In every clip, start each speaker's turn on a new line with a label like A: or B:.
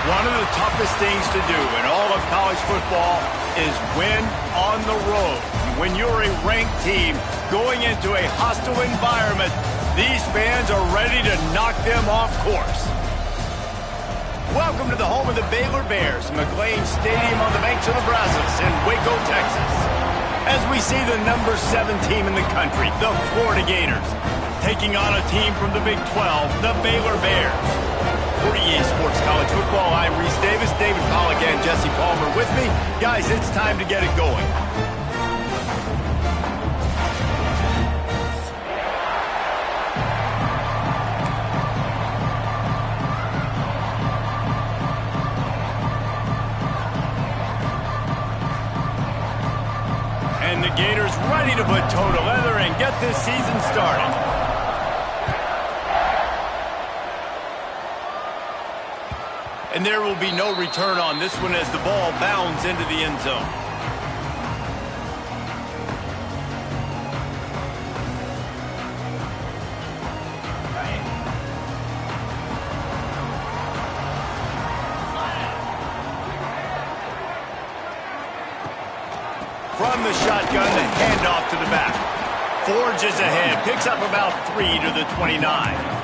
A: One of the toughest things to do in all of college football is win on the road. When you're a ranked team going into a hostile environment, these fans are ready to knock them off course. Welcome to the home of the Baylor Bears, McLean Stadium on the banks of the Brazos in Waco, Texas. As we see the number 7 team in the country, the Florida Gators, taking on a team from the Big 12, the Baylor Bears. For EA Sports College Football, I'm Reese Davis, David Pollack, and Jesse Palmer with me. Guys, it's time to get it going. And the Gators ready to put toe to leather and get this season started. And there will be no return on this one as the ball bounds into the end zone. From the shotgun, the handoff to the back. Forges ahead, picks up about 3 to the 29.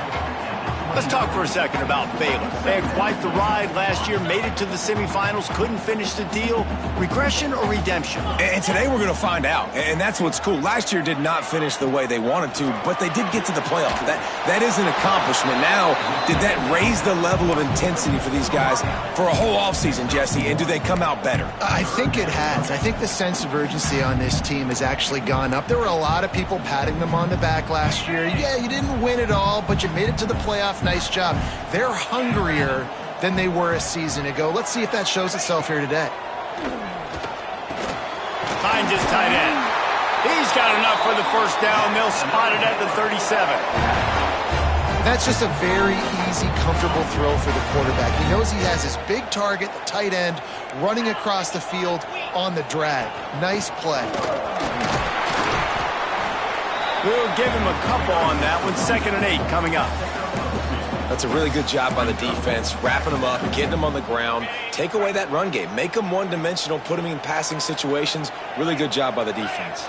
A: Let's talk for a second about Baylor. They had quite the ride last year, made it to the semifinals, couldn't finish the deal. Regression or redemption?
B: And today we're going to find out. And that's what's cool. Last year did not finish the way they wanted to, but they did get to the playoff. That is an accomplishment. Now, did that raise the level of intensity for these guys for a whole offseason, Jesse? And do they come out better?
C: I think it has. I think the sense of urgency on this team has actually gone up. There were a lot of people patting them on the back last year. Yeah, you didn't win it all, but you made it to the playoff. Nice job. They're hungrier than they were a season ago. Let's see if that shows itself here today.
A: Finds his tight end. He's got enough for the first down. They'll spot it at the 37.
C: That's just a very easy, comfortable throw for the quarterback. He knows he has his big target, the tight end, running across the field on the drag. Nice play.
A: We'll give him a couple on that one. 2nd and 8 coming up.
B: That's a really good job by the defense, wrapping them up, getting them on the ground. Take away that run game. Make them one-dimensional, put them in passing situations. Really good job by the defense.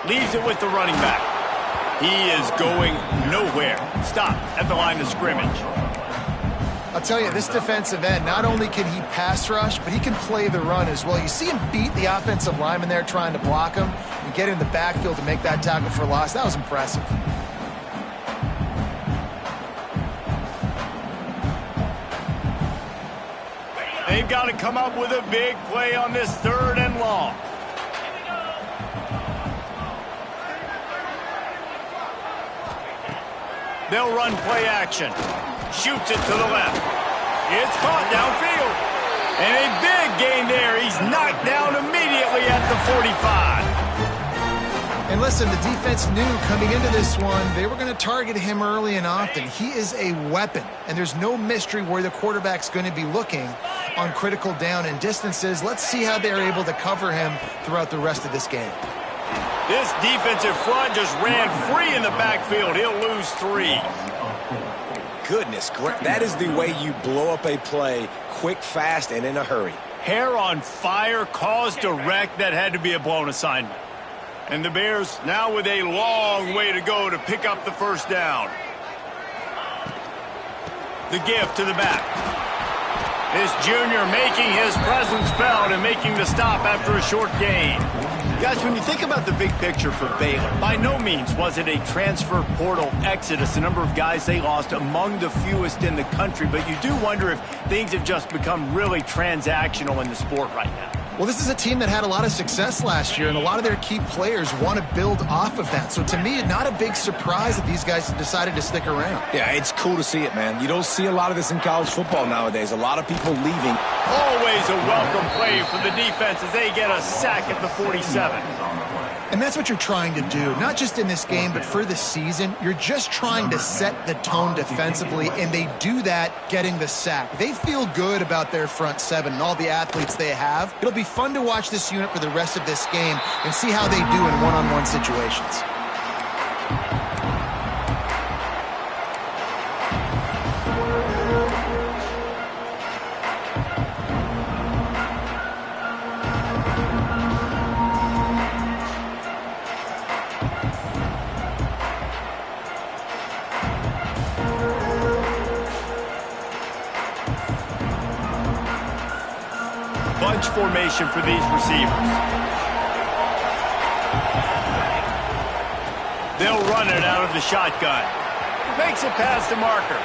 A: Leaves it with the running back. He is going nowhere. Stop at the line of scrimmage.
C: I'll tell you, this defensive end, not only can he pass rush, but he can play the run as well. You see him beat the offensive lineman there trying to block him and get in the backfield to make that tackle for loss. That was impressive.
A: They've got to come up with a big play on this 3rd and long. They'll run play action. Shoots it to the left. It's caught downfield. And a big gain there. He's knocked down immediately at the 45.
C: And listen, the defense knew coming into this one, they were going to target him early and often. He is a weapon, and there's no mystery where the quarterback's going to be looking on critical down and distances. Let's see how they're able to cover him throughout the rest of this game.
A: This defensive front just ran free in the backfield. He'll lose 3.
B: Goodness, that is the way you blow up a play, quick, fast, and in a hurry.
A: Hair on fire, caused a wreck. That had to be a blown assignment. And the Bears now with a long way to go to pick up the first down. The gift to the back. This junior making his presence felt and making the stop after a short gain. Guys, when you think about the big picture for Baylor, by no means was it a transfer portal exodus, the number of guys they lost among the fewest in the country, but you do wonder if things have just become really transactional in the sport right now.
C: Well, this is a team that had a lot of success last year, and a lot of their key players want to build off of that. So to me, not a big surprise that these guys decided to stick around.
B: Yeah, it's cool to see it, man. You don't see a lot of this in college football nowadays. A lot of people leaving.
A: Always a welcome play for the defense as they get a sack at the 47.
C: And that's what you're trying to do, not just in this game, but for the season. You're just trying to set the tone defensively, and they do that getting the sack. They feel good about their front 7 and all the athletes they have. It'll be fun to watch this unit for the rest of this game and see how they do in one-on-one situations.
A: Bunch formation for these receivers. They'll run it out of the shotgun. Makes it past the marker.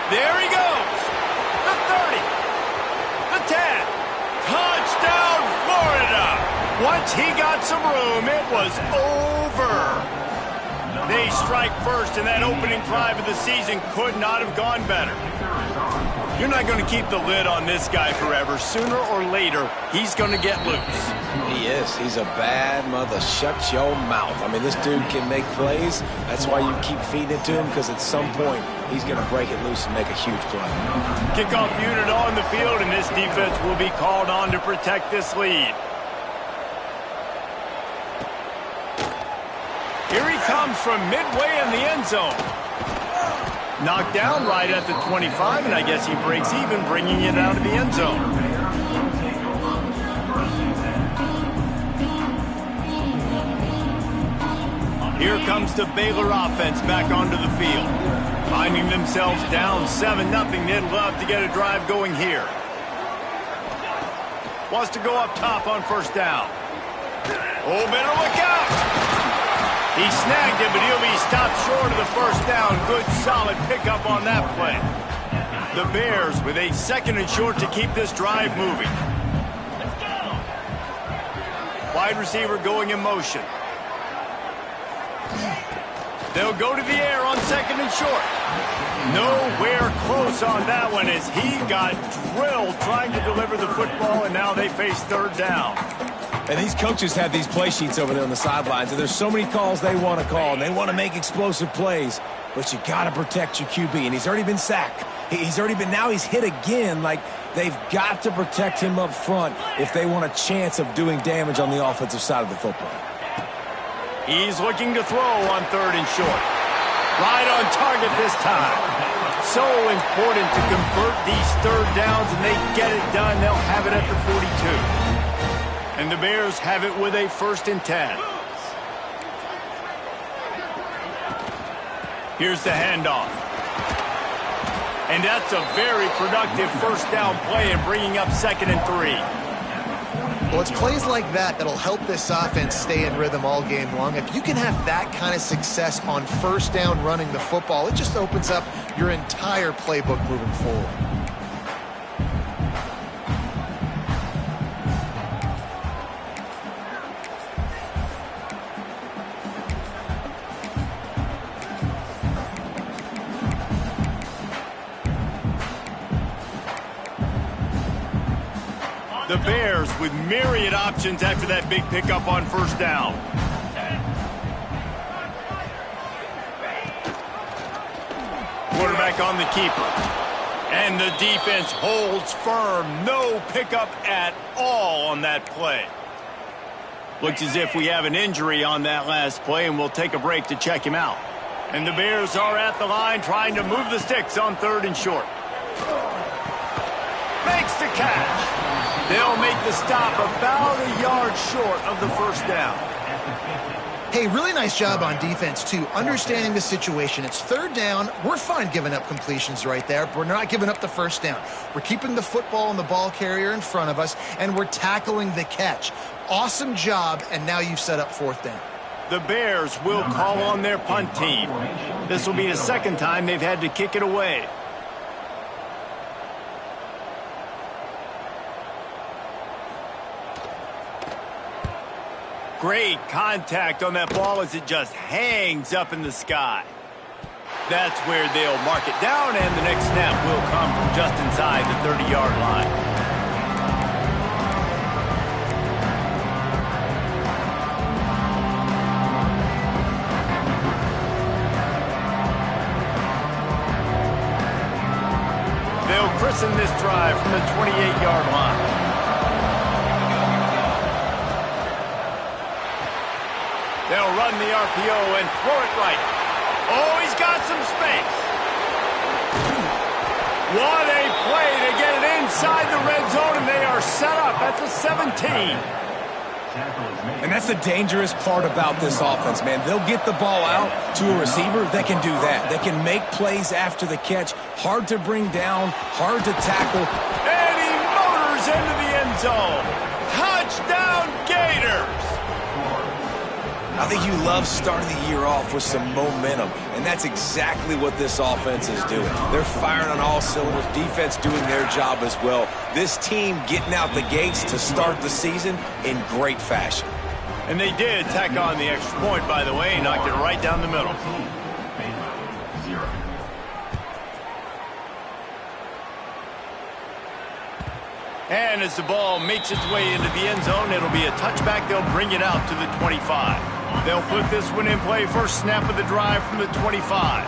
A: There he goes. The 30. The 10. Touchdown, Florida. Once he got some room, it was over. They strike first, and that opening drive of the season could not have gone better. You're not going to keep the lid on this guy forever. Sooner or later, he's going to get loose.
B: He is. He's a bad mother. Shut your mouth. I mean, this dude can make plays. That's why you keep feeding it to him, because at some point, he's going to break it loose and make a huge play.
A: Kickoff unit on the field, and this defense will be called on to protect this lead. Here he comes from midway in the end zone. Knocked down right at the 25, and I guess he breaks even, bringing it out of the end zone. Here comes the Baylor offense back onto the field. Finding themselves down 7-0, they'd love to get a drive going here. Wants to go up top on first down. Oh, better look out! He snagged it, but he'll be stopped short of the first down. Good, solid pickup on that play. The Bears with a 2nd and short to keep this drive moving. Wide receiver going in motion. They'll go to the air on 2nd and short. Nowhere close on that one as he got drilled trying to deliver the football, and now they face 3rd down.
B: And these coaches have these play sheets over there on the sidelines, and there's so many calls they want to call, and they want to make explosive plays, but you got to protect your QB, and he's already been sacked. Now he's hit again. Like, they've got to protect him up front if they want a chance of doing damage on the offensive side of the football.
A: He's looking to throw on 3rd and short. Right on target this time. So important to convert these 3rd downs, and they get it done. They'll have it at the 42. And the Bears have it with a 1st and 10. Here's the handoff. And that's a very productive 1st down play and bringing up 2nd and 3.
C: Well, it's plays like that that'll help this offense stay in rhythm all game long. If you can have that kind of success on 1st down running the football, it just opens up your entire playbook moving forward.
A: The Bears with myriad options after that big pickup on 1st down. Quarterback on the keeper. And the defense holds firm. No pickup at all on that play. Looks as if we have an injury on that last play, and we'll take a break to check him out. And the Bears are at the line trying to move the sticks on 3rd and short. Makes the catch. They'll make the stop about a yard short of the 1st down.
C: Hey, really nice job on defense, too, understanding the situation. It's 3rd down. We're fine giving up completions right there, but we're not giving up the 1st down. We're keeping the football and the ball carrier in front of us, and we're tackling the catch. Awesome job, and now you've set up 4th down.
A: The Bears will call on their punt team. This will be the 2nd time they've had to kick it away. Great contact on that ball as it just hangs up in the sky. That's where they'll mark it down, and the next snap will come from just inside the 30-yard line. They'll christen this drive from the 28-yard line. They'll run the RPO and throw it right. Oh, he's got some space. What a play to get it inside the red zone, and they are set up at the 17.
B: And that's the dangerous part about this offense, man. They'll get the ball out to a receiver. They can do that. They can make plays after the catch. Hard to bring down, hard to tackle.
A: And he motors into the end zone. Touchdown, Gators!
B: I think you love starting the year off with some momentum, and that's exactly what this offense is doing. They're firing on all cylinders, defense doing their job as well. This team getting out the gates to start the season in great fashion.
A: And they did tack on the extra point, by the way, knocked it right down the middle. And as the ball makes its way into the end zone, it'll be a touchback. They'll bring it out to the 25. They'll put this one in play. First snap of the drive from the 25.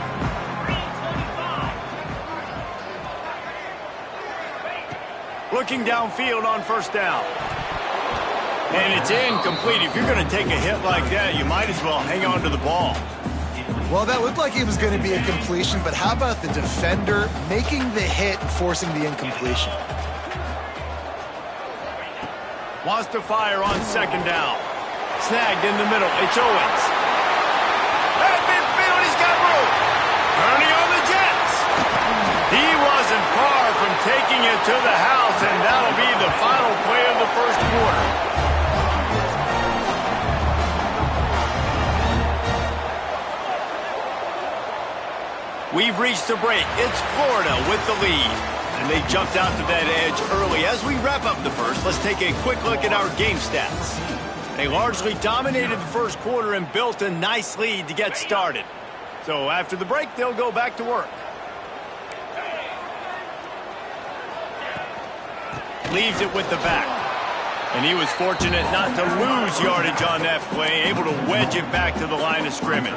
A: Looking downfield on first down. And it's incomplete. If you're going to take a hit like that, you might as well hang on to the ball.
C: Well, that looked like it was going to be a completion, but how about the defender making the hit and forcing the incompletion?
A: Wants to fire on second down. Snagged in the middle. It's Owens. At midfield, he's got room. Turning on the Jets. He wasn't far from taking it to the house, and that'll be the final play of the first quarter. We've reached the break. It's Florida with the lead. And they jumped out to that edge early. As we wrap up the first, let's take a quick look at our game stats. They largely dominated the first quarter and built a nice lead to get started. So after the break, they'll go back to work. Leaves it with the back. And he was fortunate not to lose yardage on that play, able to wedge it back to the line of scrimmage.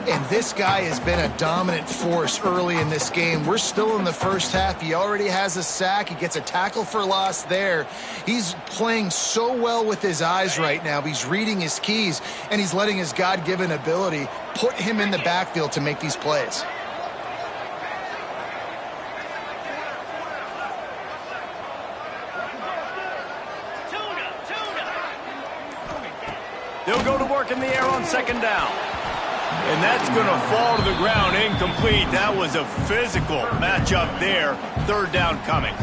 C: And this guy has been a dominant force early in this game. We're still in the first half. He already has a sack. He gets a tackle for loss there. He's playing so well with his eyes right now. He's reading his keys, and he's letting his God-given ability put him in the backfield to make these plays.
A: They'll go to work in the air on second down. And that's going to fall to the ground incomplete. That was a physical matchup there. Third down coming.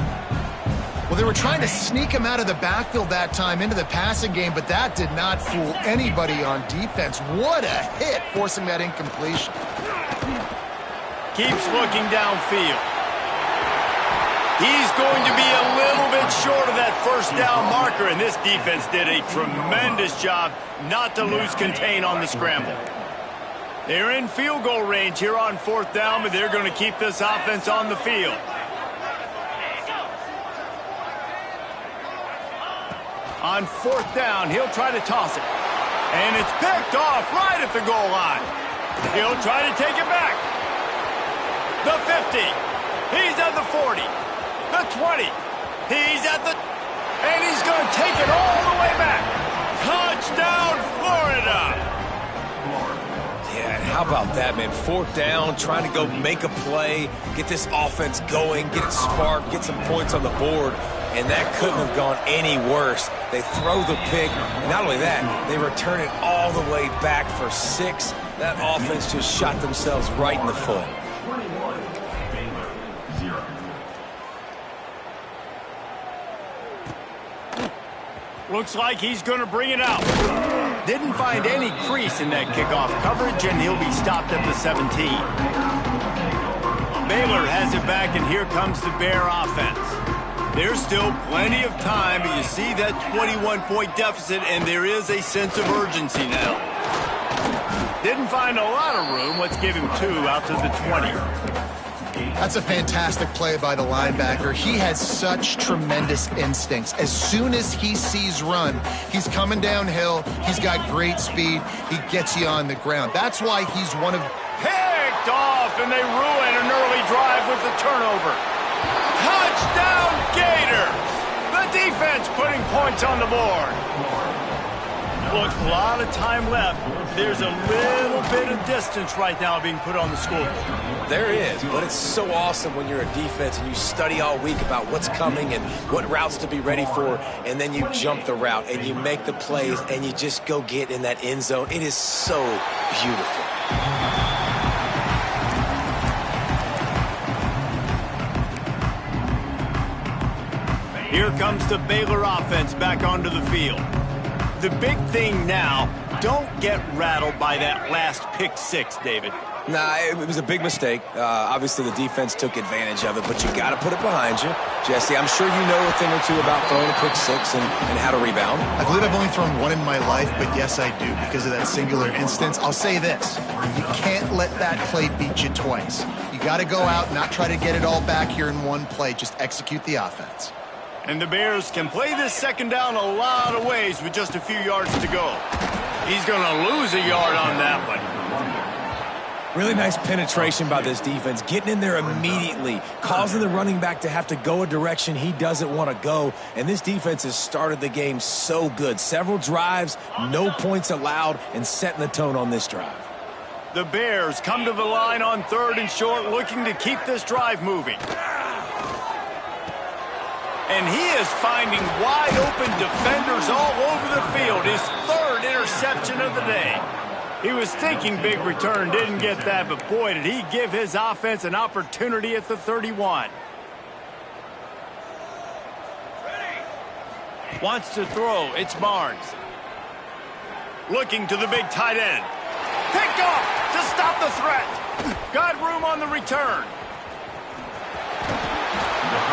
C: Well, they were trying to sneak him out of the backfield that time into the passing game, but that did not fool anybody on defense. What a hit, forcing that incompletion.
A: Keeps looking downfield. He's going to be a little bit short of that first down marker, and this defense did a tremendous job not to lose contain on the scramble. They're in field goal range here on fourth down, but they're going to keep this offense on the field. On fourth down, he'll try to toss it. And it's picked off right at the goal line. He'll try to take it back. The 50. He's at the 40. The 20. He's at the... And he's going to take it all the way back. Touchdown, Florida!
B: Yeah, how about that, man? Fourth down, trying to go make a play, get this offense going, get it sparked, get some points on the board, and that couldn't have gone any worse. They throw the pick, and not only that, they return it all the way back for 6. That offense just shot themselves right in the foot.
A: Looks like he's going to bring it out. Didn't find any crease in that kickoff coverage, and he'll be stopped at the 17. Baylor has it back, and here comes the Bear offense. There's still plenty of time, but you see that 21-point deficit, and there is a sense of urgency now. Didn't find a lot of room. Let's give him 2 out to the 20.
C: That's a fantastic play by the linebacker. He has such tremendous instincts. As soon as he sees run, he's coming downhill. He's got great speed. He gets you on the ground. That's why he's one of...
A: Picked off, and they ruin an early drive with the turnover. Touchdown, Gators! The defense putting points on the board. Look, a lot of time left. There's a little bit of distance right now being put on the scoreboard.
B: There is, but it's so awesome when you're a defense and you study all week about what's coming and what routes to be ready for, and then you jump the route and you make the plays and you just go get in that end zone. It is so beautiful.
A: Here comes the Baylor offense back onto the field. The big thing now, don't get rattled by that last pick six, David.
B: Nah, it was a big mistake. Obviously, the defense took advantage of it, but you got to put it behind you. Jesse, I'm sure you know a thing or two about throwing a pick six and how to rebound.
C: I believe I've only thrown one in my life, but yes, I do. Because of that singular instance, I'll say this. You can't let that play beat you twice. You got to go out and not try to get it all back here in one play. Just execute the offense.
A: And the Bears can play this second down a lot of ways with just a few yards to go. He's going to lose a yard on that one.
B: Really nice penetration by this defense, getting in there immediately, causing the running back to have to go a direction he doesn't want to go. And this defense has started the game so good. Several drives, no points allowed, and setting the tone on this drive.
A: The Bears come to the line on 3rd and short, looking to keep this drive moving. And he is finding wide-open defenders all over the field. His 3rd interception of the day. He was thinking big return, didn't get that, but boy, did he give his offense an opportunity at the 31. Wants to throw. It's Barnes. Looking to the big tight end. Picked off to stop the threat. Got room on the return.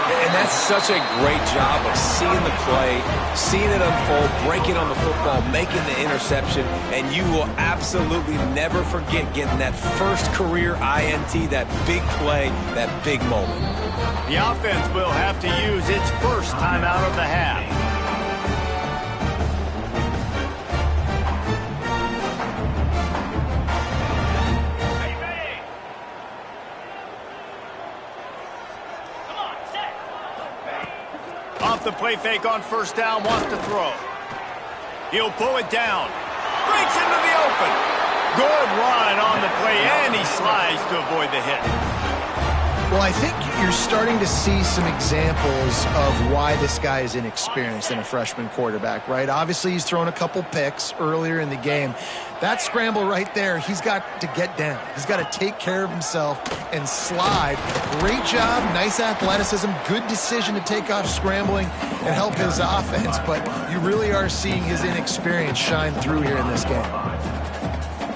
B: And that's such a great job of seeing the play, seeing it unfold, breaking on the football, making the interception, and you will absolutely never forget getting that first career INT, that big play, that big moment.
A: The offense will have to use its first timeout of the half. Off the play fake on first down, wants to throw. He'll pull it down. Breaks into the open. Good run on the play, and he slides to avoid the hit.
C: Well, I think you're starting to see some examples of why this guy is inexperienced in a freshman quarterback, right? Obviously, he's thrown a couple picks earlier in the game. That scramble right there, he's got to get down. He's got to take care of himself and slide. Great job, nice athleticism, good decision to take off scrambling and help his offense, but you really are seeing his inexperience shine through here in this game.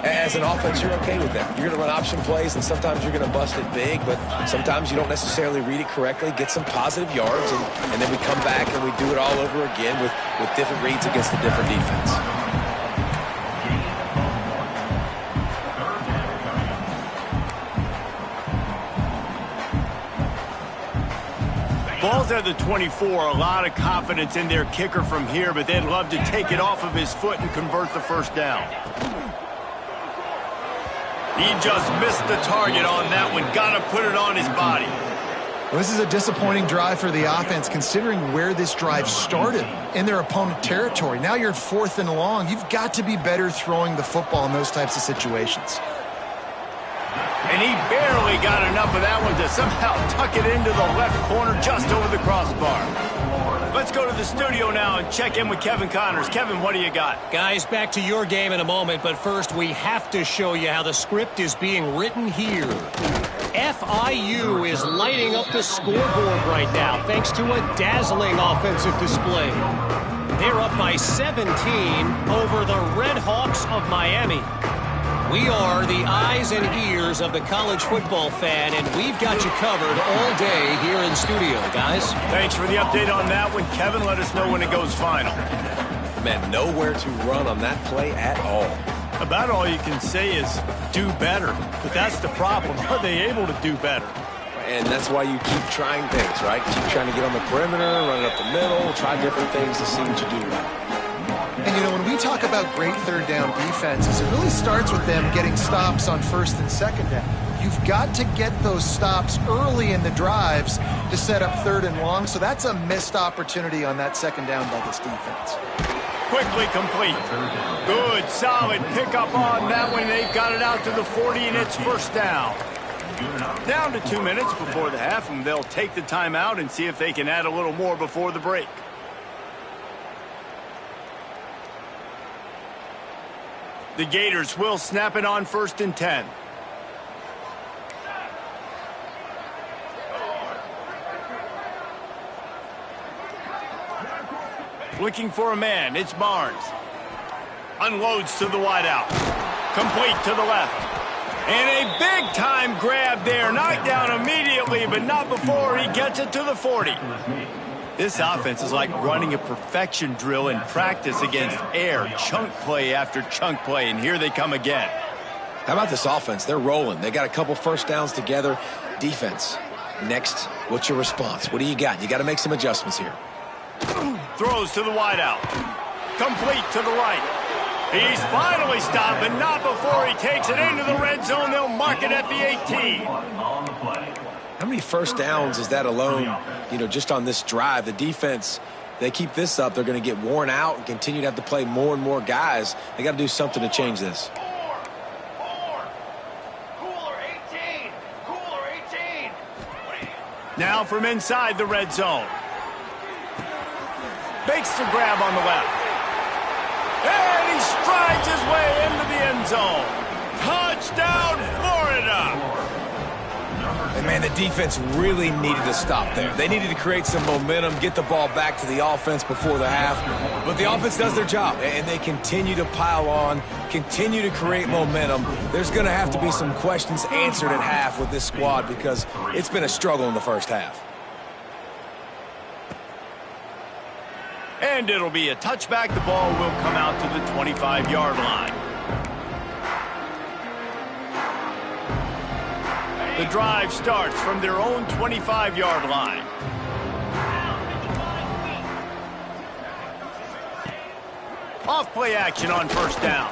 B: As an offense, you're okay with that. You're going to run option plays, and sometimes you're going to bust it big, but sometimes you don't necessarily read it correctly, get some positive yards, and then we come back and we do it all over again with different reads against a different defense.
A: Ball's at the 24, a lot of confidence in their kicker from here, but they'd love to take it off of his foot and convert the first down. He just missed the target on that one. Got to put it on his body.
C: Well, this is a disappointing drive for the offense, considering where this drive started in their opponent territory. Now you're 4th and long. You've got to be better throwing the football in those types of situations.
A: And he barely got enough of that one to somehow tuck it into the left corner just over the crossbar. Let's go to the studio now and check in with Kevin Connors. Kevin, what do you got?
D: Guys, back to your game in a moment, but first we have to show you how the script is being written here. FIU is lighting up the scoreboard right now thanks to a dazzling offensive display. They're up by 17 over the Red Hawks of Miami. We are the eyes and ears of the college football fan, and we've got you covered all day here in studio, guys.
A: Thanks for the update on that one, Kevin. Let us know when it goes final.
B: Man, nowhere to run on that play at all.
A: About all you can say is do better, but that's the problem. Are they able to do better?
B: And that's why you keep trying things, right? Keep trying to get on the perimeter, run it up the middle, try different things to see what you do right.
C: And, you know, when we talk about great third down defenses, it really starts with them getting stops on first and second down. You've got to get those stops early in the drives to set up 3rd and long, so that's a missed opportunity on that second down by this defense.
A: quickly complete. Good, solid pickup on that one. They've got it out to the 40, and it's first down. Down to 2 minutes before the half, and they'll take the timeout and see if they can add a little more before the break. The Gators will snap it on 1st and 10. Looking for a man, it's Barnes. Unloads to the wideout. Complete to the left. And a big-time grab there. Knocked down immediately, but not before he gets it to the 40. This offense is like running a perfection drill in practice against air. Chunk play after chunk play, and here they come again.
B: How about this offense? They're rolling. They got a couple first downs together. Defense. Next, what's your response? What do you got? You got to make some adjustments here.
A: Throws to the wideout. Complete to the right. He's finally stopped, but not before he takes it into the red zone. They'll mark it at the 18.
B: How many first downs is that alone, just on this drive? The defense, they keep this up, they're going to get worn out and continue to have to play more and more guys. They got to do something to change this.
A: Now from inside the red zone. Bakes the grab on the left. And he strides his way into the end zone. Touchdown, Florida!
B: And, man, the defense really needed to stop there. They needed to create some momentum, get the ball back to the offense before the half. But the offense does their job, and they continue to pile on, continue to create momentum. There's going to have to be some questions answered at half with this squad because it's been a struggle in the first half.
A: And it'll be a touchback. The ball will come out to the 25-yard line. The drive starts from their own 25-yard line. Off play action on first down.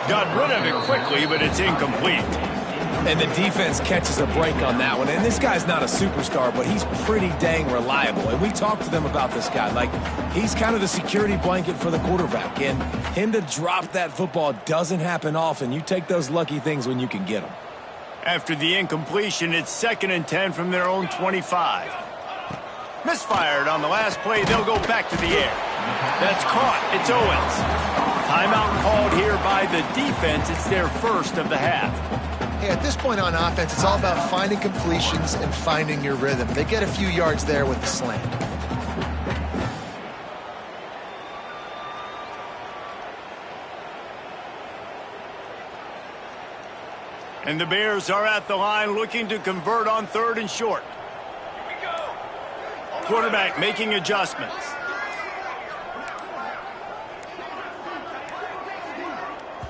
A: Got rid of it quickly, but it's incomplete.
B: And the defense catches a break on that one. And this guy's not a superstar, but he's pretty dang reliable. And we talked to them about this guy. Like, he's kind of the security blanket for the quarterback. And him to drop that football doesn't happen often. You take those lucky things when you can get them.
A: After the incompletion, it's 2nd and 10 from their own 25. Misfired on the last play. They'll go back to the air. That's caught. It's Owens. Timeout called here by the defense. It's their first of the half.
C: Hey, at this point on offense, it's all about finding completions and finding your rhythm. They get a few yards there with the slant.
A: And the Bears are at the line looking to convert on 3rd and short. Here we go. Quarterback making adjustments.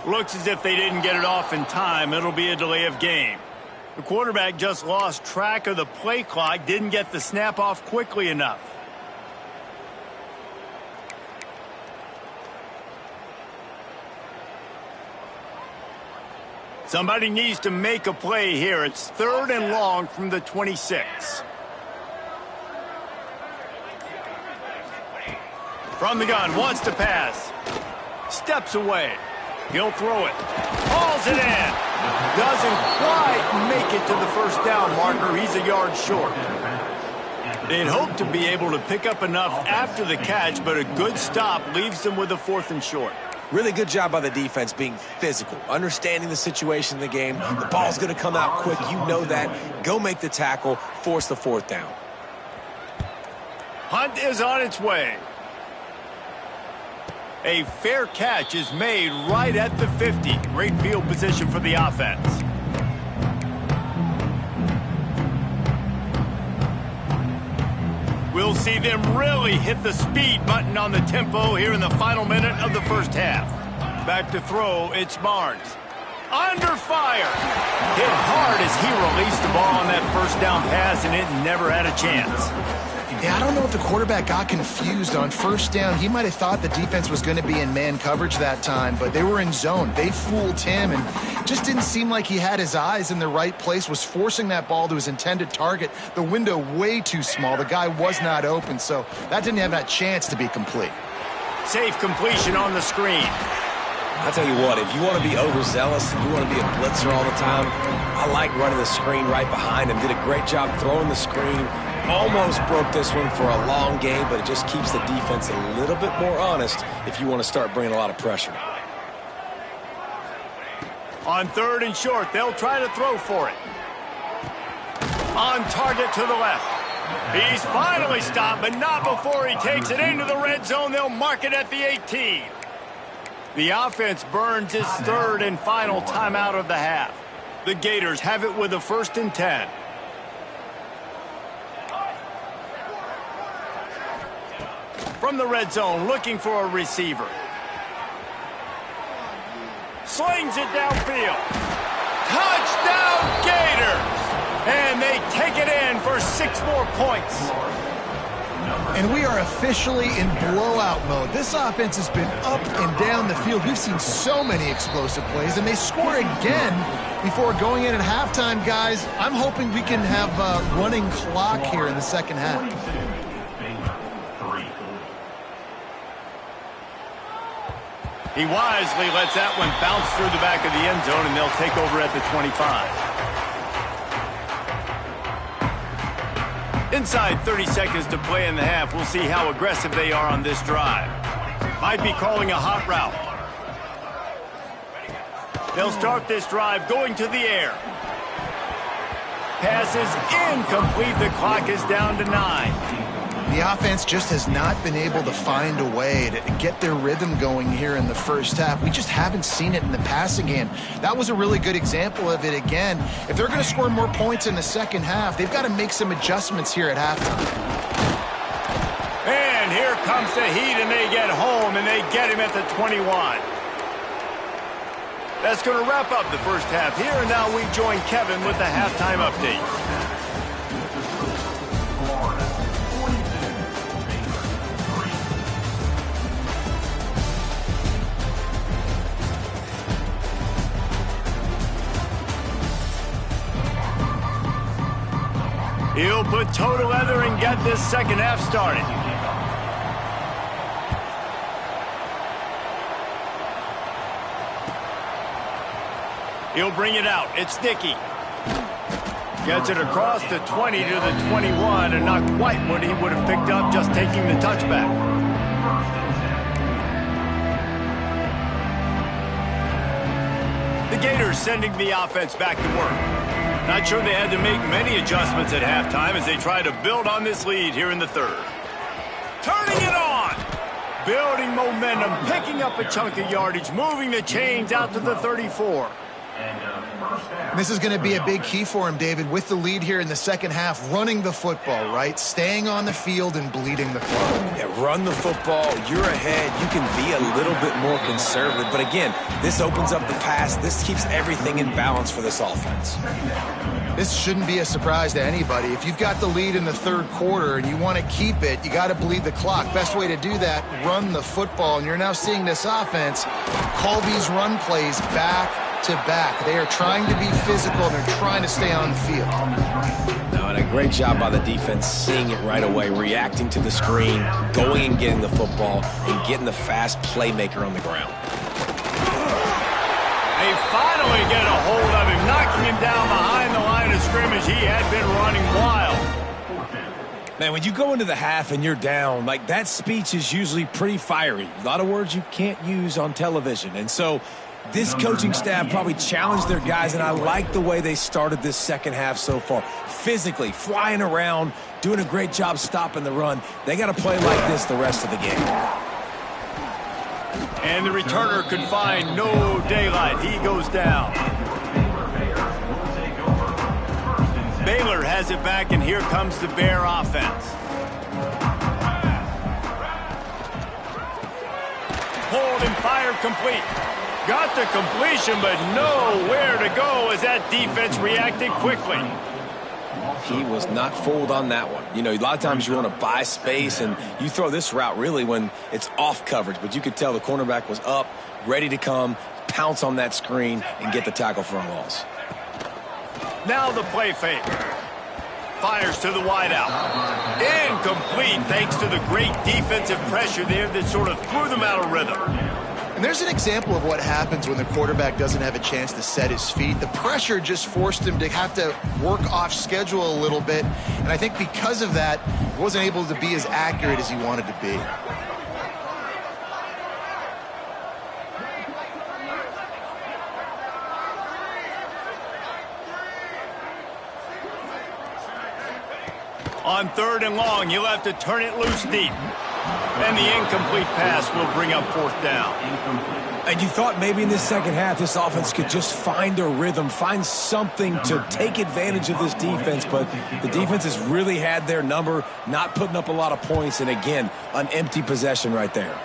A: Looks as if they didn't get it off in time. It'll be a delay of game. The quarterback just lost track of the play clock, didn't get the snap off quickly enough. Somebody needs to make a play here. It's 3rd and long from the 26. From the gun, wants to pass. Steps away. He'll throw it. Hauls it in. Doesn't quite make it to the first down marker. He's a yard short. They'd hoped to be able to pick up enough after the catch, but a good stop leaves them with a 4th and short.
B: Really good job by the defense being physical, understanding the situation in the game. The ball's going to come out quick. You know that. Go make the tackle. Force the 4th down.
A: Hunt is on its way. A fair catch is made right at the 50. Great field position for the offense. We'll see them really hit the speed button on the tempo here in the final minute of the first half. Back to throw, it's Barnes. Under fire. Hit hard as he released the ball on that first down pass, and it never had a chance.
C: Yeah, I don't know if the quarterback got confused on first down. He might have thought the defense was going to be in man coverage that time, but they were in zone. They fooled him, and just didn't seem like he had his eyes in the right place, was forcing that ball to his intended target. The window way too small. The guy was not open, so that didn't have that chance to be complete.
A: Safe completion on the screen.
B: I'll tell you what, if you want to be overzealous and you want to be a blitzer all the time, I like running the screen right behind him. Did a great job throwing the screen. Almost broke this one for a long game, but it just keeps the defense a little bit more honest if you want to start bringing a lot of pressure.
A: On 3rd and short, they'll try to throw for it. On target to the left. He's finally stopped, but not before he takes it into the red zone. They'll mark it at the 18. The offense burns its 3rd and final timeout of the half. The Gators have it with a 1st and 10. From the red zone, looking for a receiver. Slings it downfield. Touchdown, Gators! And they take it in for 6 more points.
C: And we are officially in blowout mode. This offense has been up and down the field. We've seen so many explosive plays, and they score again before going in at halftime, guys. I'm hoping we can have a running clock here in the second half.
A: He wisely lets that one bounce through the back of the end zone, and they'll take over at the 25. Inside 30 seconds to play in the half. We'll see how aggressive they are on this drive. Might be calling a hot route. They'll start this drive going to the air. Pass is incomplete. The clock is down to 9.
C: The offense just has not been able to find a way to get their rhythm going here in the first half. We just haven't seen it in the passing game. That was a really good example of it again. If they're going to score more points in the second half, they've got to make some adjustments here at halftime.
A: And here comes the heat, and they get home, and they get him at the 21. That's going to wrap up the first half here, and now we join Kevin with the halftime update. He'll put toe together and get this second half started. He'll bring it out. It's Dickey. Gets it across the 20 to the 21, and not quite what he would have picked up just taking the touchback. The Gators sending the offense back to work. Not sure they had to make many adjustments at halftime as they try to build on this lead here in the 3rd. Turning it on! Building momentum, picking up a chunk of yardage, moving the chains out to the 34.
C: This is going to be a big key for him, David, with the lead here in the second half, running the football, right? Staying on the field and bleeding the clock.
B: Yeah, run the football. You're ahead. You can be a little bit more conservative. But again, this opens up the pass. This keeps everything in balance for this offense.
C: This shouldn't be a surprise to anybody. If you've got the lead in the 3rd quarter and you want to keep it, you got to bleed the clock. Best way to do that, run the football. And you're now seeing this offense call these run plays back to back. They are trying to be physical, and they're trying to stay on the field.
B: No, and a great job by the defense seeing it right away, reacting to the screen, going and getting the football, and getting the fast playmaker on the ground.
A: They finally get a hold of him, knocking him down behind the line of scrimmage. He had been running wild.
B: Man, when you go into the half and you're down, like, that speech is usually pretty fiery. A lot of words you can't use on television. And so this coaching staff probably challenged their guys, and I like the way they started this second half so far. Physically, flying around, doing a great job stopping the run. They got to play like this the rest of the game.
A: And the returner could find no daylight. He goes down. Baylor has it back, and here comes the Bear offense. Pulled and fired complete. Got the completion, but nowhere to go as that defense reacted quickly.
B: He was not fooled on that one. You know, a lot of times you want to buy space, and you throw this route really when it's off coverage. But you could tell the cornerback was up, ready to come, pounce on that screen, and get the tackle for a loss.
A: Now the play fake. fires to the wideout. Incomplete thanks to the great defensive pressure there that sort of threw them out of rhythm.
C: And there's an example of what happens when the quarterback doesn't have a chance to set his feet. The pressure just forced him to have to work off schedule a little bit. And I think because of that, he wasn't able to be as accurate as he wanted to be.
A: On 3rd and long, you'll have to turn it loose deep. And the incomplete pass will bring up 4th down.
B: And you thought maybe in this second half this offense could just find a rhythm, find something to take advantage of this defense, but the defense has really had their number, not putting up a lot of points, and again, an empty possession right there.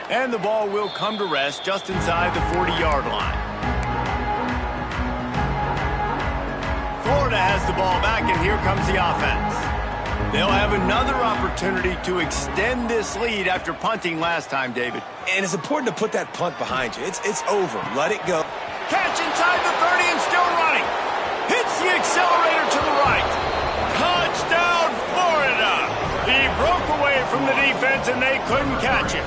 A: And the ball will come to rest just inside the 40-yard line. Florida has the ball back, and here comes the offense. They'll have another opportunity to extend this lead after punting last time, David.
B: And it's important to put that punt behind you. It's over. Let it go.
A: Catch inside the 30 and still running. Hits the accelerator to the right. Touchdown, Florida. He broke away from the defense, and they couldn't catch him.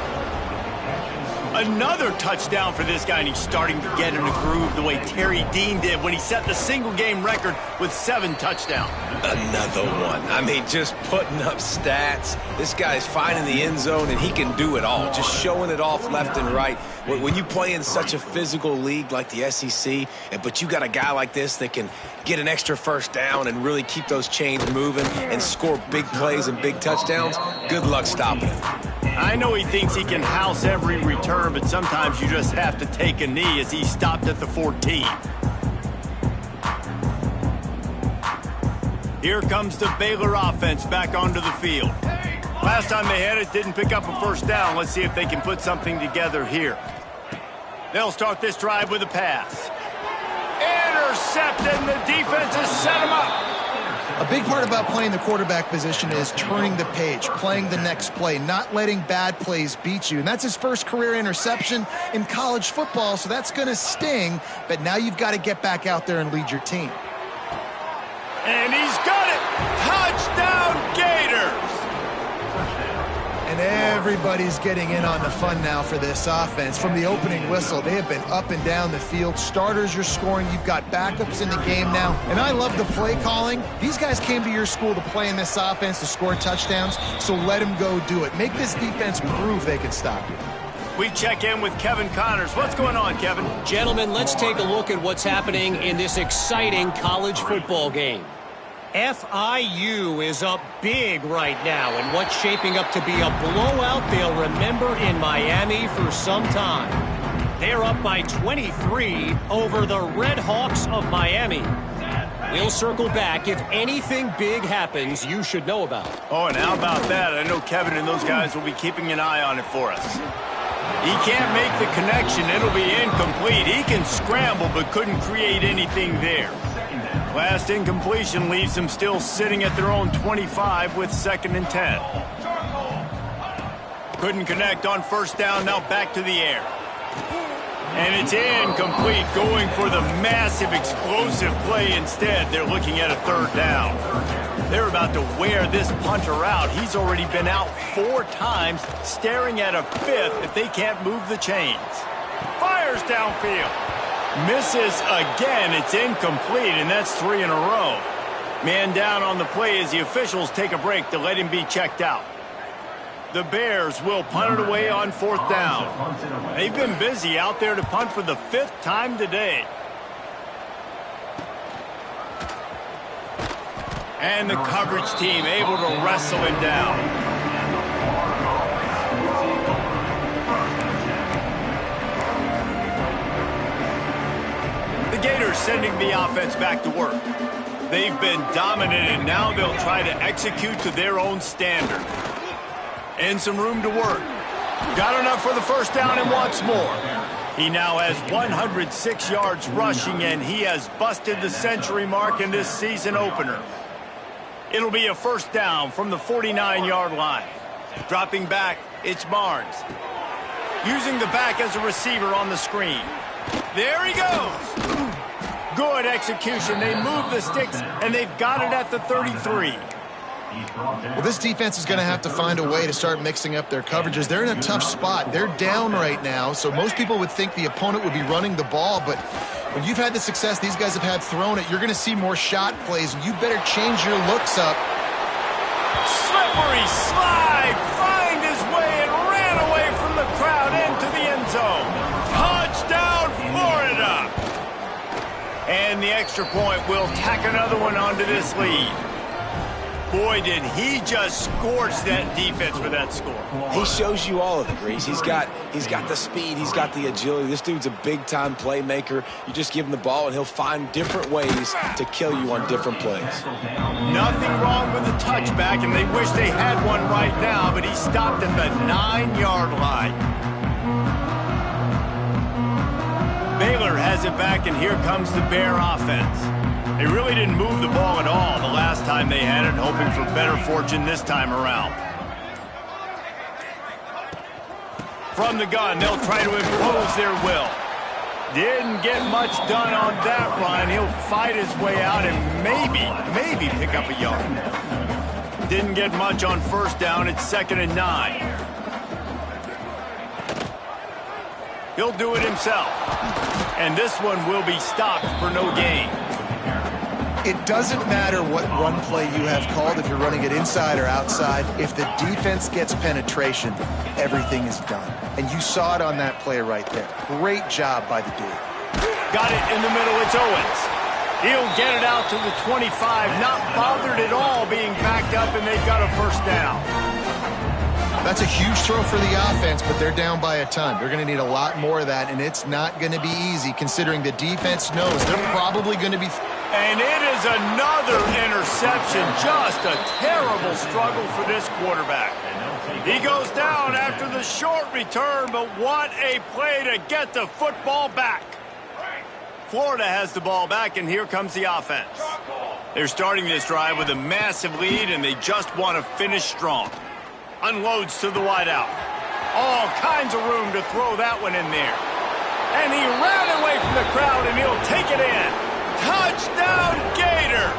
A: Another touchdown for this guy, and he's starting to get in the groove the way Terry Dean did when he set the single-game record with 7 touchdowns.
B: Another one. I mean, just putting up stats. This guy's finding the end zone, and he can do it all, just showing it off left and right. When you play in such a physical league like the SEC, but you got a guy like this that can get an extra first down and really keep those chains moving and score big plays and big touchdowns, good luck stopping it.
A: I know he thinks he can house every return, but sometimes you just have to take a knee as he stopped at the 14. Here comes the Baylor offense back onto the field. Last time they had it, didn't pick up a first down. Let's see if they can put something together here. They'll start this drive with a pass. Intercepted, and the defense has set him up.
C: A big part about playing the quarterback position is turning the page, playing the next play, not letting bad plays beat you. And that's his first career interception in college football, so that's going to sting. But now you've got to get back out there and lead your team.
A: And he's got it! Touchdown, Gators!
C: And everybody's getting in on the fun now for this offense. From the opening whistle, they have been up and down the field. Starters are scoring. You've got backups in the game now. And I love the play calling. These guys came to your school to play in this offense to score touchdowns, so let them go do it. Make this defense prove they can stop you.
A: We check in with Kevin Connors. What's going on, Kevin?
D: Gentlemen, let's take a look at what's happening in this exciting college football game. FIU is up big right now in what's shaping up to be a blowout they'll remember in Miami for some time. They're up by 23 over the Red Hawks of Miami. We'll circle back if anything big happens you should know about.
A: Oh, and how about that? I know Kevin and those guys will be keeping an eye on it for us. He can't make the connection. It'll be incomplete. He can scramble but couldn't create anything there. Last incompletion leaves them still sitting at their own 25 with 2nd and 10. Couldn't connect on first down, now back to the air. And it's incomplete, going for the massive explosive play instead. They're looking at a 3rd down. They're about to wear this punter out. He's already been out 4 times, staring at a 5th if they can't move the chains. Fires downfield. Misses again. It's incomplete, and that's 3 in a row. Man down on the play as the officials take a break to let him be checked out. The Bears will punt it away on 4th down. They've been busy out there to punt for the 5th time today. And the coverage team able to wrestle him down. The Gators sending the offense back to work. They've been dominant, and now they'll try to execute to their own standard. And some room to work. Got enough for the first down and wants more. He now has 106 yards rushing, and he has busted the century mark in this season opener. It'll be a first down from the 49-yard line. Dropping back, it's Barnes. Using the back as a receiver on the screen. There he goes. Good execution. They move the sticks, and they've got it at the 33.
C: Well, this defense is going to have to find a way to start mixing up their coverages. They're in a tough spot. They're down right now, so most people would think the opponent would be running the ball, but when you've had the success these guys have had throwing it, you're going to see more shot plays, and you better change your looks up.
A: Slippery slide, find his way and ran away from the crowd into the end zone. Touchdown, Florida! And the extra point will tack another one onto this lead. Boy, did he just scorch that defense for that score.
B: He shows you all of it, Reese. He's got the speed. He's got the agility. This dude's a big-time playmaker. You just give him the ball, and he'll find different ways to kill you on different plays.
A: Nothing wrong with the touchback, and they wish they had one right now, but he stopped at the 9-yard line. Baylor has it back, and here comes the Bear offense. They really didn't move the ball at all the last time they had it, hoping for better fortune this time around. From the gun, they'll try to impose their will. Didn't get much done on that run. He'll fight his way out and maybe pick up a yard. Didn't get much on first down. It's 2nd and 9. He'll do it himself. And this one will be stopped for no gain.
C: It doesn't matter what run play you have called, if you're running it inside or outside. If the defense gets penetration, everything is done. And you saw it on that play right there. Great job by the dude.
A: Got it in the middle. It's Owens. He'll get it out to the 25, not bothered at all being backed up, and they've got a first down.
C: That's a huge throw for the offense, but they're down by a ton. They're going to need a lot more of that, and it's not going to be easy considering the defense knows they're probably going to be...
A: And it is another interception. Just a terrible struggle for this quarterback. He goes down after the short return, but what a play to get the football back. Florida has the ball back, and here comes the offense. They're starting this drive with a massive lead, and they just want to finish strong. Unloads to the wideout. All kinds of room to throw that one in there. And he ran away from the crowd, and he'll take it in. Touchdown, Gators!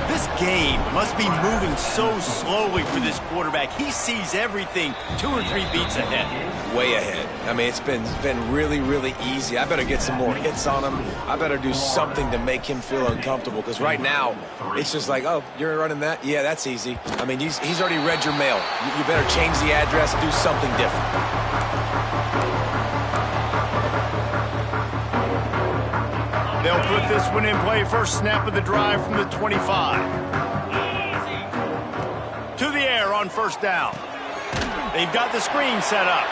A: This game must be moving so slowly for this quarterback. He sees everything 2 or 3 beats ahead.
B: Way ahead. I mean, it's been really, really easy. I better get some more hits on him. I better do something to make him feel uncomfortable, because right now, it's just like, oh, you're running that? Yeah, that's easy. I mean, he's already read your mail. You better change the address, do something different.
A: They'll put this one in play. First snap of the drive from the 25. To the air on first down. They've got the screen set up.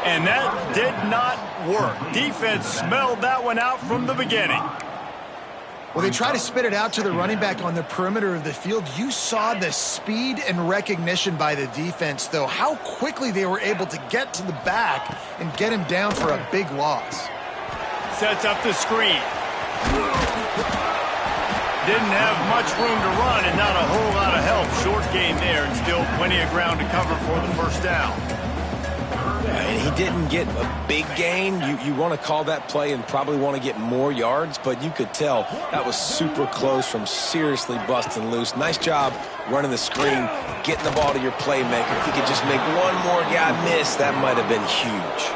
A: And that did not work. Defense smelled that one out from the beginning.
C: Well, they try to spit it out to the running back on the perimeter of the field. You saw the speed and recognition by the defense, though. How quickly they were able to get to the back and get him down for a big loss.
A: Sets up the screen. Didn't have much room to run and not a whole lot of help. Short game there and still plenty of ground to cover for the first down.
B: And he didn't get a big gain. You want to call that play and probably want to get more yards, but you could tell that was super close from seriously busting loose. Nice job running the screen, getting the ball to your playmaker. If he could just make one more guy miss, that might have been huge.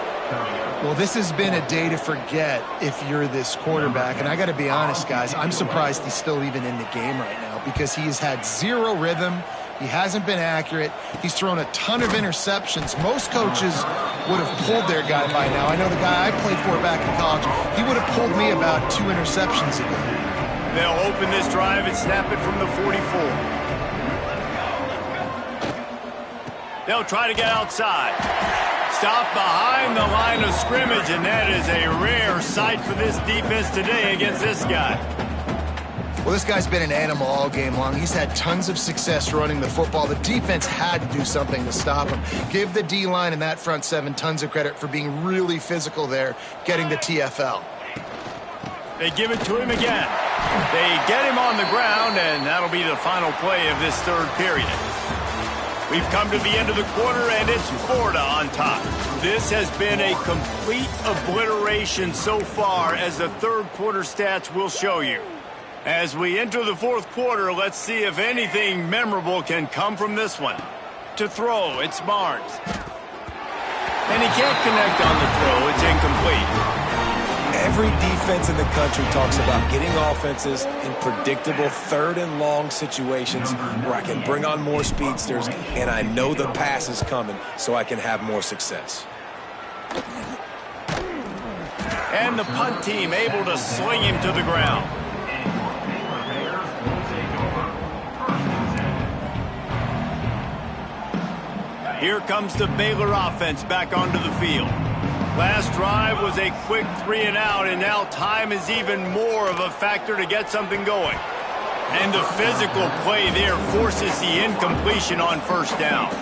C: Well, this has been a day to forget if you're this quarterback. And I got to be honest, guys, I'm surprised he's still even in the game right now because he has had zero rhythm. He hasn't been accurate. He's thrown a ton of interceptions. Most coaches would have pulled their guy by now. I know the guy I played for back in college, he would have pulled me about 2 interceptions ago.
A: They'll open this drive and snap it from the 44. They'll try to get outside. Stop behind the line of scrimmage, and that is a rare sight for this defense today against this guy.
C: Well, this guy's been an animal all game long. He's had tons of success running the football. The defense had to do something to stop him. Give the D-line and that front seven tons of credit for being really physical there, getting the TFL.
A: They give it to him again. They get him on the ground, and that'll be the final play of this third period. We've come to the end of the quarter, and it's Florida on top. This has been a complete obliteration so far, as the third quarter stats will show you. As we enter the fourth quarter, let's see if anything memorable can come from this one. To throw, it's Barnes. And he can't connect on the throw. It's incomplete.
B: Every defense in the country talks about getting offenses in predictable third and long situations where I can bring on more speedsters and I know the pass is coming so I can have more success.
A: And the punt team able to sling him to the ground. Here comes the Baylor offense back onto the field. Last drive was a quick 3-and-out, and now time is even more of a factor to get something going. And the physical play there forces the incompletion on first down.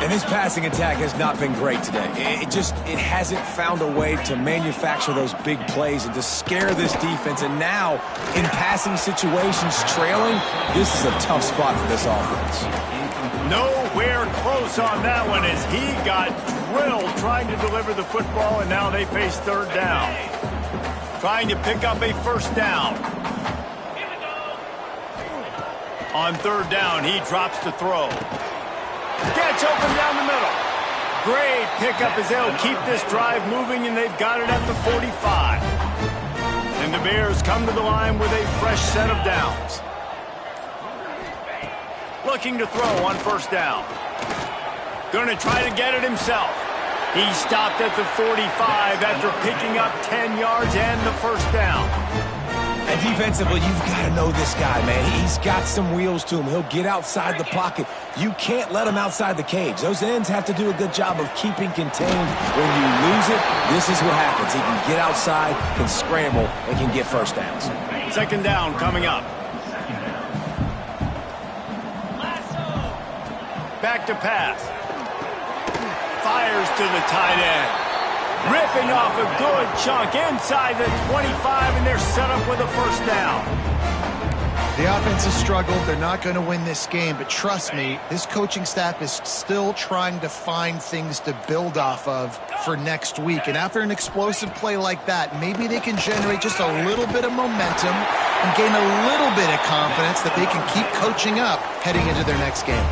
B: And this passing attack has not been great today. It hasn't found a way to manufacture those big plays and to scare this defense. And now, in passing situations, trailing, this is a tough spot for this offense.
A: Nowhere close on that one as he got drilled trying to deliver the football, and now they face third down. Trying to pick up a first down. On third down, he drops to throw. Gets open down the middle. Great pickup as they'll keep this drive moving, and they've got it at the 45. And the Bears come to the line with a fresh set of downs. Looking to throw on first down. Going to try to get it himself. He stopped at the 45 after picking up 10 yards and the first down.
B: And defensively, you've got to know this guy, man. He's got some wheels to him. He'll get outside the pocket. You can't let him outside the cage. Those ends have to do a good job of keeping contained. When you lose it, this is what happens. He can get outside, can scramble, and can get first downs.
A: Second down coming up. Back to pass. Fires to the tight end. Ripping off a good chunk inside the 25, and they're set up with a first down.
C: The offense has struggled. They're not going to win this game, but trust me, this coaching staff is still trying to find things to build off of for next week. And after an explosive play like that, maybe they can generate just a little bit of momentum and gain a little bit of confidence that they can keep coaching up heading into their next game.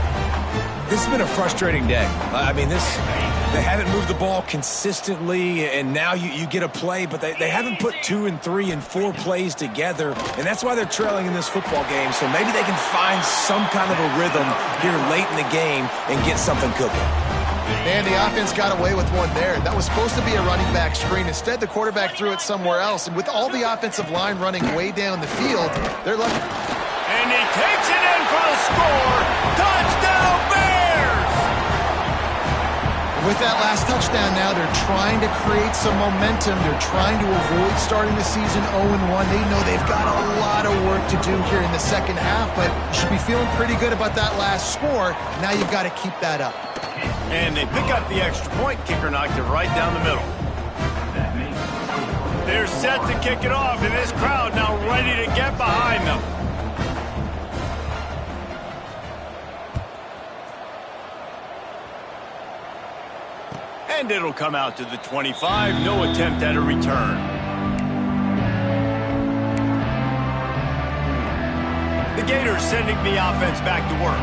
B: This has been a frustrating day. I mean, they haven't moved the ball consistently, and now you get a play, but they haven't put 2 and 3 and 4 plays together, and that's why they're trailing in this football game. So maybe they can find some kind of a rhythm here late in the game and get something cooking.
C: Man, the offense got away with one there. That was supposed to be a running back screen. Instead, the quarterback threw it somewhere else, and with all the offensive line running way down the field, they're lucky.
A: And he takes it in for the score. Touchdown, Bears!
C: With that last touchdown now, they're trying to create some momentum. They're trying to avoid starting the season 0-1. They know they've got a lot of work to do here in the second half, but you should be feeling pretty good about that last score. Now you've got to keep that up.
A: And they pick up the extra point. Kicker knocked it right down the middle. They're set to kick it off, and this crowd now ready to get behind them. And it'll come out to the 25. No attempt at a return. The Gators sending the offense back to work.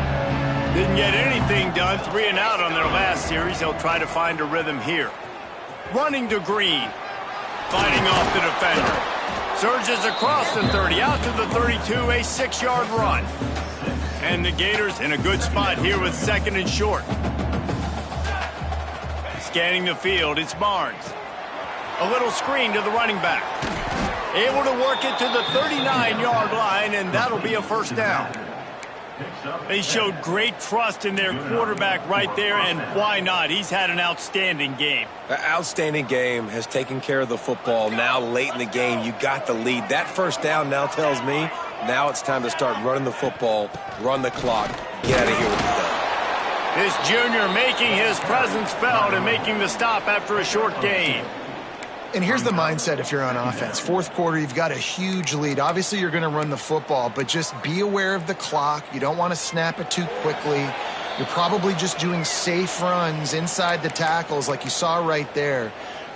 A: Didn't get anything done. 3-and-out on their last series. They'll try to find a rhythm here. Running to Green. Fighting off the defender. Surges across the 30. Out to the 32. A 6-yard run. And the Gators in a good spot here with second and short. Scanning the field, it's Barnes. A little screen to the running back. Able to work it to the 39-yard line, and that'll be a first down. They showed great trust in their quarterback right there, and why not? He's had an outstanding game.
B: An outstanding game, has taken care of the football. Now late in the game, you got the lead. That first down now tells me now it's time to start running the football, run the clock, get out of here with the done.
A: This junior making his presence felt and making the stop after a short gain.
C: And here's the mindset if you're on offense. Fourth quarter, you've got a huge lead. Obviously, you're going to run the football, but just be aware of the clock. You don't want to snap it too quickly. You're probably just doing safe runs inside the tackles like you saw right there.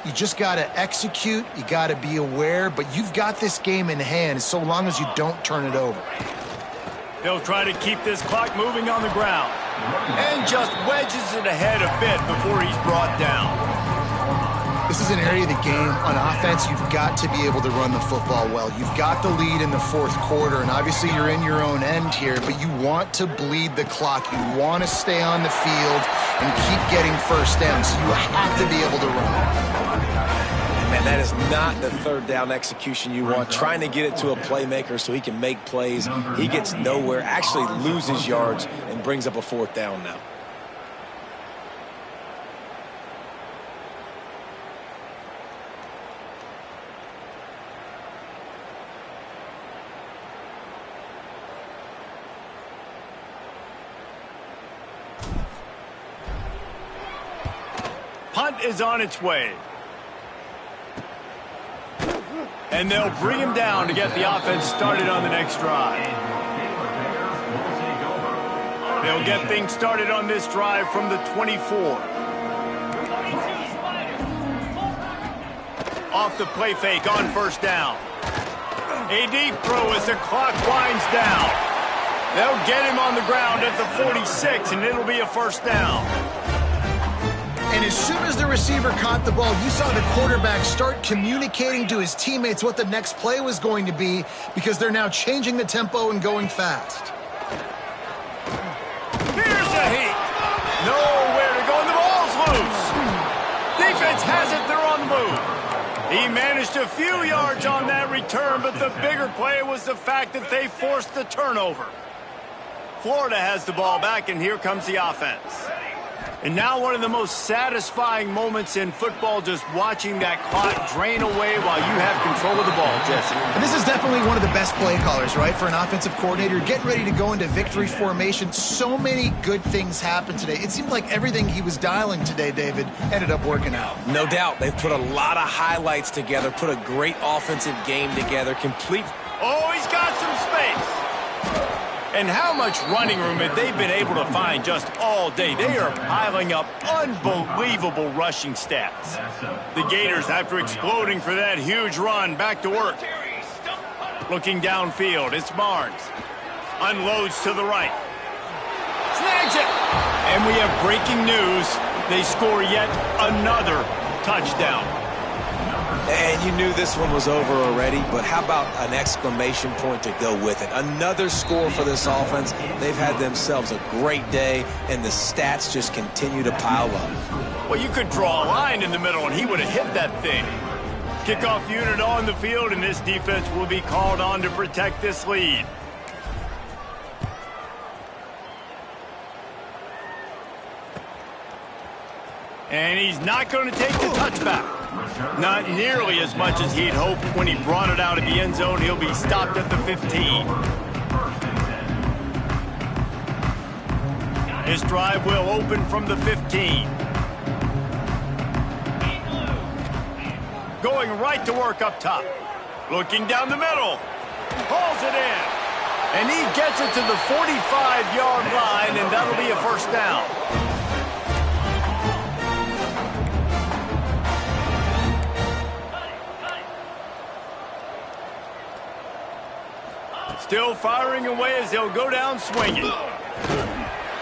C: You just got to execute. You got to be aware, but you've got this game in hand so long as you don't turn it over.
A: They'll try to keep this clock moving on the ground. And just wedges it ahead a bit before he's brought down.
C: This is an area of the game on offense you've got to be able to run the football well. You've got the lead in the fourth quarter, and obviously you're in your own end here, but you want to bleed the clock. You want to stay on the field and keep getting first down, so you have to be able to run it.
B: Man, that is not the third down execution you want. Trying to get it to a playmaker so he can make plays. He gets nowhere, actually loses yards, and brings up a fourth down now.
A: Punt is on its way. And they'll bring him down to get the offense started on the next drive. They'll get things started on this drive from the 24. Off the play fake on first down. A deep throw as the clock winds down. They'll get him on the ground at the 46, and it'll be a first down.
C: And as soon as the receiver caught the ball, you saw the quarterback start communicating to his teammates what the next play was going to be because they're now changing the tempo and going fast.
A: Here's a heat. Nowhere to go, and the ball's loose. Defense has it. They're on the move. He managed a few yards on that return, but the bigger play was the fact that they forced the turnover. Florida has the ball back, and here comes the offense. And now one of the most satisfying moments in football, just watching that clock drain away while you have control of the ball, Jesse.
C: And this is definitely one of the best play callers, right, for an offensive coordinator. Getting ready to go into victory formation. So many good things happened today. It seemed like everything he was dialing today, David, ended up working out.
B: No doubt. They've put a lot of highlights together, put a great offensive game together, complete.
A: Oh, he's got some space. And how much running room have they been able to find just all day? They are piling up unbelievable rushing stats. The Gators, after exploding for that huge run, back to work. Looking downfield, it's Barnes. Unloads to the right. Snags it! And we have breaking news. They score yet another touchdown.
B: And you knew this one was over already, but how about an exclamation point to go with it? Another score for this offense. They've had themselves a great day, and the stats just continue to pile up.
A: Well, you could draw a line in the middle, and he would have hit that thing. Kickoff unit on the field, and this defense will be called on to protect this lead. And he's not going to take the touchback. Not nearly as much as he'd hoped when he brought it out of the end zone. He'll be stopped at the 15. His drive will open from the 15. Going right to work up top. Looking down the middle. Hauls it in. And he gets it to the 45-yard line, and that'll be a first down. Still firing away as they'll go down swinging.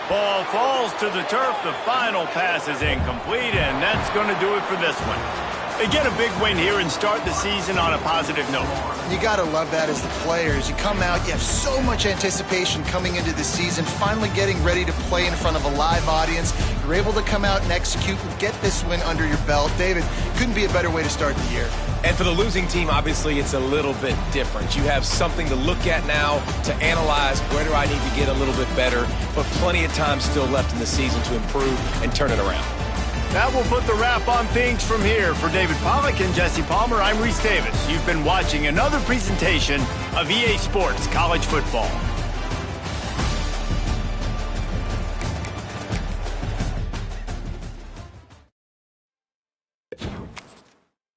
A: Ball falls to the turf. The final pass is incomplete, and that's going to do it for this one. They get a big win here and start the season on a positive note.
C: You got to love that as the players. You come out, you have so much anticipation coming into the season, finally getting ready to play in front of a live audience. You're able to come out and execute and get this win under your belt. David, couldn't be a better way to start the year.
B: And for the losing team, obviously, it's a little bit different. You have something to look at now to analyze where do I need to get a little bit better, but plenty of time still left in the season to improve and turn it around.
A: That will put the wrap on things from here. For David Pollack and Jesse Palmer, I'm Reese Davis. You've been watching another presentation of EA Sports College Football.